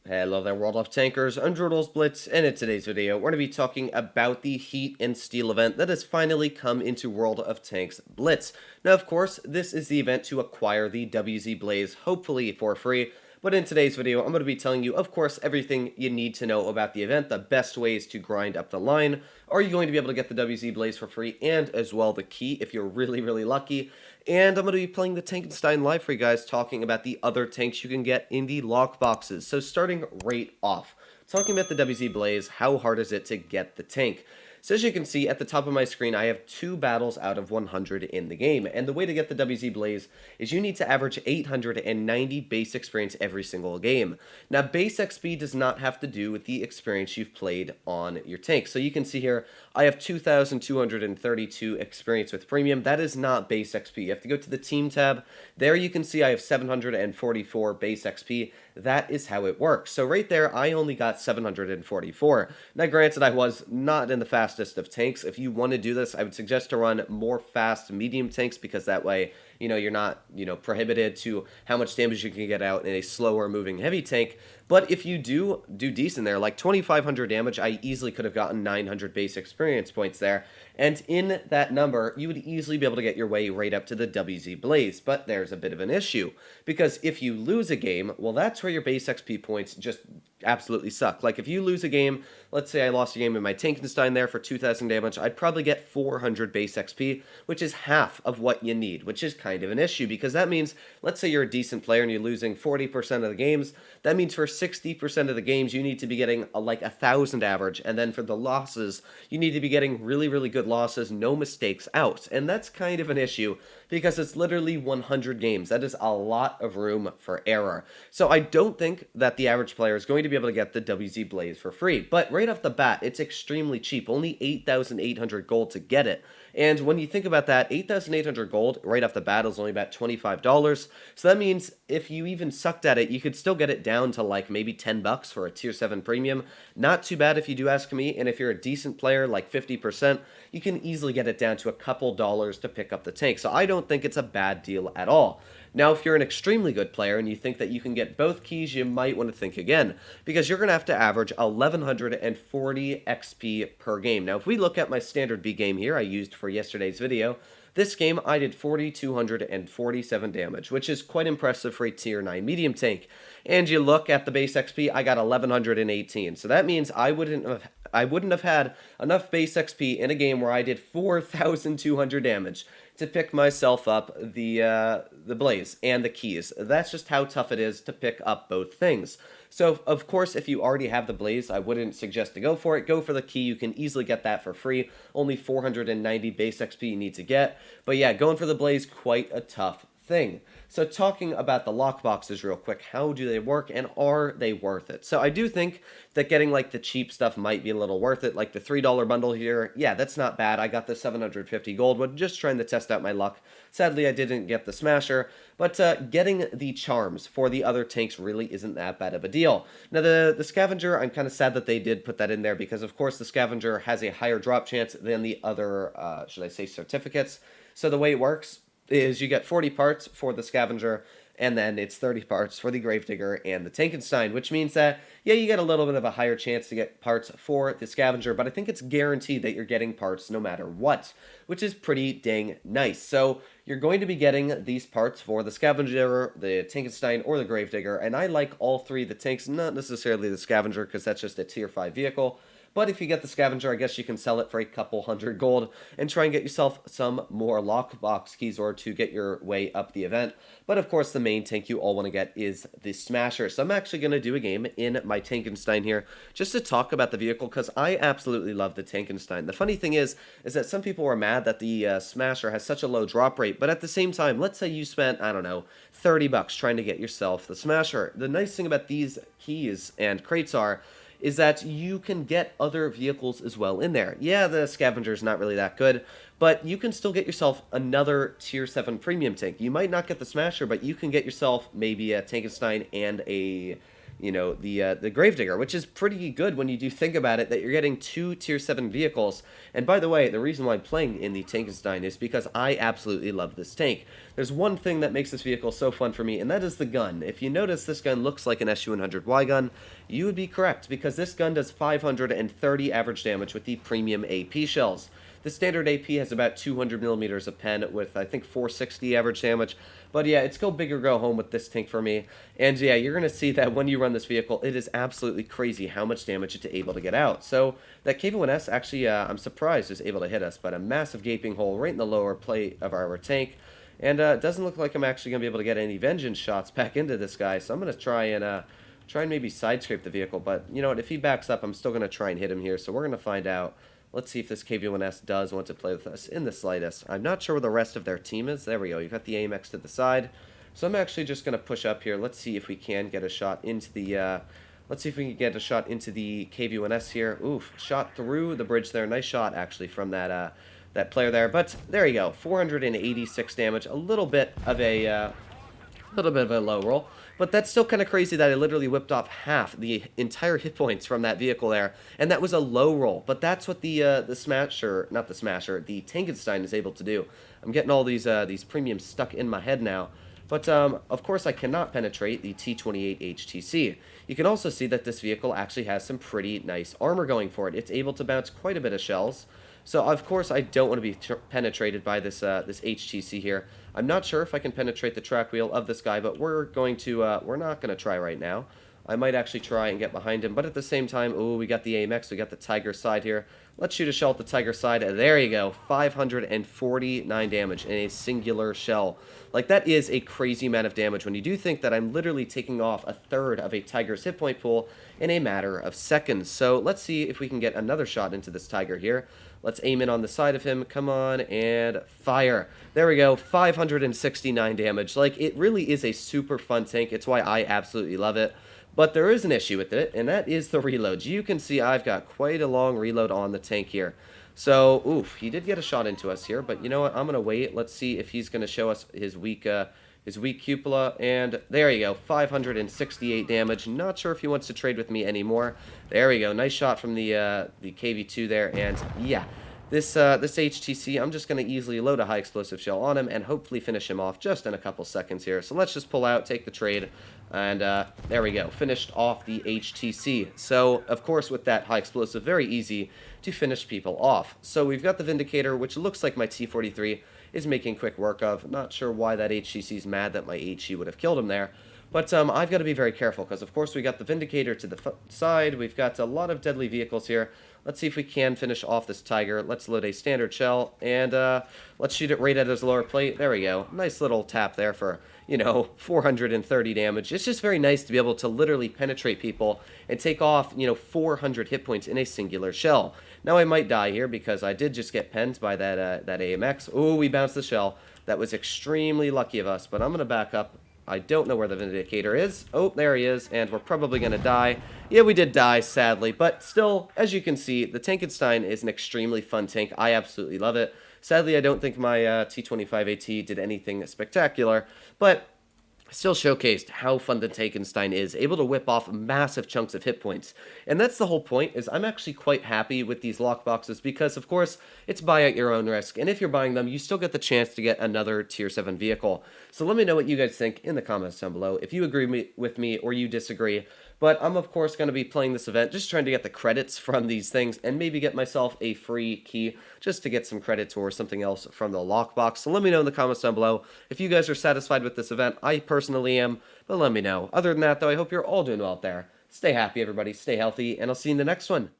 Hello there, World of Tankers, I'm Blitz, and in today's video, we're going to be talking about the Heat and Steel event that has finally come into World of Tanks Blitz. Now, of course, this is the event to acquire the WZ Blaze, hopefully for free, but in today's video, I'm going to be telling you, of course, everything you need to know about the event, the best ways to grind up the line. Are you going to be able to get the WZ Blaze for free, and as well the key if you're really lucky. And I'm going to be playing the Tankenstein live for you guys, talking about the other tanks you can get in the lockboxes. So starting right off, talking about the WZ Blaze, how hard is it to get the tank? So as you can see at the top of my screen, I have 2 battles out of 100 in the game, and the way to get the WZ Blaze is you need to average 890 base experience every single game. Now, base XP does not have to do with the experience you've played on your tank. So you can see here, I have 2,232 experience with premium. That is not base XP. You have to go to the team tab. There you can see I have 744 base XP. That is how it works. So right there, I only got 744. Now, granted, I was not in the fastest of tanks. If you want to do this, I would suggest to run more fast medium tanks, because that way, you're not, prohibited to how much damage you can get out in a slower moving heavy tank. But if you do decent there, like 2,500 damage, I easily could have gotten 900 base experience points there. And in that number, you would easily be able to get your way right up to the WZ Blaze. But there's a bit of an issue, because if you lose a game, well, that's where your base XP points just absolutely suck. Like if you lose a game, let's say I lost a game in my Tankenstein there for 2,000 damage, I'd probably get 400 base XP, which is half of what you need, which is kind of an issue, because that means, let's say you're a decent player and you're losing 40% of the games, that means for 60% of the games you need to be getting like 1,000 average, and then for the losses, you need to be getting really good losses, no mistakes out, and that's kind of an issue, because it's literally 100 games. That is a lot of room for error. So I don't think that the average player is going to be able to get the WZ Blaze for free, but right off the bat, it's extremely cheap, only 8,800 gold to get it. And when you think about that, 8,800 gold right off the bat is only about $25. So that means if you even sucked at it, you could still get it down to like maybe 10 bucks for a tier 7 premium. Not too bad if you do ask me, and if you're a decent player, like 50%, you can easily get it down to a couple dollars to pick up the tank. So I don't think it's a bad deal at all. Now, if you're an extremely good player and you think that you can get both keys, you might want to think again, because you're going to have to average 1,140 XP per game. Now, if we look at my standard B game here I used for yesterday's video, this game I did 4,247 damage, which is quite impressive for a tier 9 medium tank. And you look at the base XP, I got 1,118. So that means I wouldn't have had enough base XP in a game where I did 4,200 damage to pick myself up the Blaze and the keys. That's just how tough it is to pick up both things. So, of course, if you already have the Blaze, I wouldn't suggest to go for it. Go for the key. You can easily get that for free. Only 490 base XP you need to get. But yeah, going for the Blaze, quite a tough thing. So talking about the lockboxes real quick, how do they work and are they worth it? So I do think that getting like the cheap stuff might be a little worth it, like the $3 bundle here. Yeah, that's not bad. I got the 750 gold, but just trying to test out my luck. Sadly, I didn't get the Smasher, but getting the charms for the other tanks really isn't that bad of a deal. Now, the Scavenger, I'm kind of sad that they did put that in there, because of course the Scavenger has a higher drop chance than the other, should I say, certificates. So the way it works is you get 40 parts for the Scavenger, and then it's 30 parts for the Gravedigger and the Tankenstein, which means that, yeah, you get a little bit of a higher chance to get parts for the Scavenger, but I think it's guaranteed that you're getting parts no matter what, which is pretty dang nice. So you're going to be getting these parts for the Scavenger, the Tankenstein, or the Gravedigger, and I like all three of the tanks, not necessarily the Scavenger, because that's just a tier 5 vehicle. But if you get the Scavenger, I guess you can sell it for a couple hundred gold and try and get yourself some more lockbox keys or to get your way up the event. But of course, the main tank you all want to get is the Smasher. So I'm actually going to do a game in my Tankenstein here just to talk about the vehicle, because I absolutely love the Tankenstein. The funny thing is that some people are mad that the Smasher has such a low drop rate, but at the same time, let's say you spent, I don't know, 30 bucks trying to get yourself the Smasher. The nice thing about these keys and crates is that you can get other vehicles as well in there. Yeah, the Scavenger is not really that good, but you can still get yourself another tier 7 premium tank. You might not get the Smasher, but you can get yourself maybe a Tankenstein and a the Gravedigger, which is pretty good when you do think about it, that you're getting 2 tier 7 vehicles. And by the way, the reason why I'm playing in the Tankenstein is because I absolutely love this tank. There's one thing that makes this vehicle so fun for me, and that is the gun. If you notice, this gun looks like an SU-100Y gun. You would be correct, because this gun does 530 average damage with the premium AP shells. The standard AP has about 200 millimeters of pen with, I think, 460 average damage. But yeah, it's go big or go home with this tank for me. And yeah, you're going to see that when you run this vehicle, it is absolutely crazy how much damage it's able to get out. So that KV-1S actually, I'm surprised, is able to hit us, but a massive gaping hole right in the lower plate of our tank. And it doesn't look like I'm actually going to be able to get any vengeance shots back into this guy. So I'm going to try and maybe side scrape the vehicle. But you know what, if he backs up, I'm still going to try and hit him here. So we're going to find out. Let's see if this KV-1S does want to play with us in the slightest. I'm not sure where the rest of their team is. There we go. You've got the AMX to the side. So I'm actually just going to push up here. Let's see if we can get a shot into the... let's see if we can get a shot into the KV-1S here. Oof, shot through the bridge there. Nice shot, actually, from that that player there. But there you go. 486 damage. A little bit of a low roll. But that's still kind of crazy that I literally whipped off half the entire hit points from that vehicle there, and that was a low roll. But that's what the Smasher, not the Smasher, the Tankenstein is able to do. I'm getting all these premiums stuck in my head now. But of course I cannot penetrate the T28 HTC. You can also see that this vehicle actually has some pretty nice armor going for it. It's able to bounce quite a bit of shells. So of course I don't want to be penetrated by this this HTC here. I'm not sure if I can penetrate the track wheel of this guy, but we're not going to try right now. I might actually try and get behind him, but at the same time, ooh, we got the AMX, we got the Tiger side here. Let's shoot a shell at the Tiger side. There you go, 549 damage in a singular shell. Like, that is a crazy amount of damage when you do think that I'm literally taking off a third of a Tiger's hit point pool in a matter of seconds. So let's see if we can get another shot into this Tiger here. Let's aim in on the side of him. Come on, and fire. There we go, 569 damage. Like, it really is a super fun tank. It's why I absolutely love it. But there is an issue with it, and that is the reloads. You can see I've got quite a long reload on the tank here. So, oof, he did get a shot into us here, but you know what? I'm going to wait. Let's see if he's going to show us his weak cupola, and there you go, 568 damage. Not sure if he wants to trade with me anymore. There we go, nice shot from the KV-2 there, and yeah. This HTC, I'm just going to easily load a high explosive shell on him and hopefully finish him off just in a couple seconds here. So let's just pull out, take the trade, and there we go. Finished off the HTC. So, of course, with that high explosive, very easy to finish people off. So we've got the Vindicator, which looks like my T-43 is making quick work of. Not sure why that HTC is mad that my HE would have killed him there. But I've got to be very careful because, of course, we got the Vindicator to the side. We've got a lot of deadly vehicles here. Let's see if we can finish off this Tiger. Let's load a standard shell, and let's shoot it right at his lower plate. There we go. Nice little tap there for, 430 damage. It's just very nice to be able to literally penetrate people and take off, 400 hit points in a singular shell. Now I might die here because I did just get penned by that AMX. Oh, we bounced the shell. That was extremely lucky of us, but I'm going to back up. I don't know where the Vindicator is. Oh, there he is, and we're probably going to die. Yeah, we did die, sadly, but still, as you can see, the Tankenstein is an extremely fun tank. I absolutely love it. Sadly, I don't think my T25AT did anything spectacular, but still showcased how fun the Tankenstein is, able to whip off massive chunks of hit points. And that's the whole point, is I'm actually quite happy with these lockboxes because, of course, it's buy at your own risk. And if you're buying them, you still get the chance to get another Tier 7 vehicle. So let me know what you guys think in the comments down below, if you agree with me or you disagree. But I'm, of course, going to be playing this event, just trying to get the credits from these things, and maybe get myself a free key, just to get some credits or something else from the lockbox. So let me know in the comments down below if you guys are satisfied with this event. I personally am, but let me know. Other than that, though, I hope you're all doing well out there. Stay happy, everybody. Stay healthy, and I'll see you in the next one.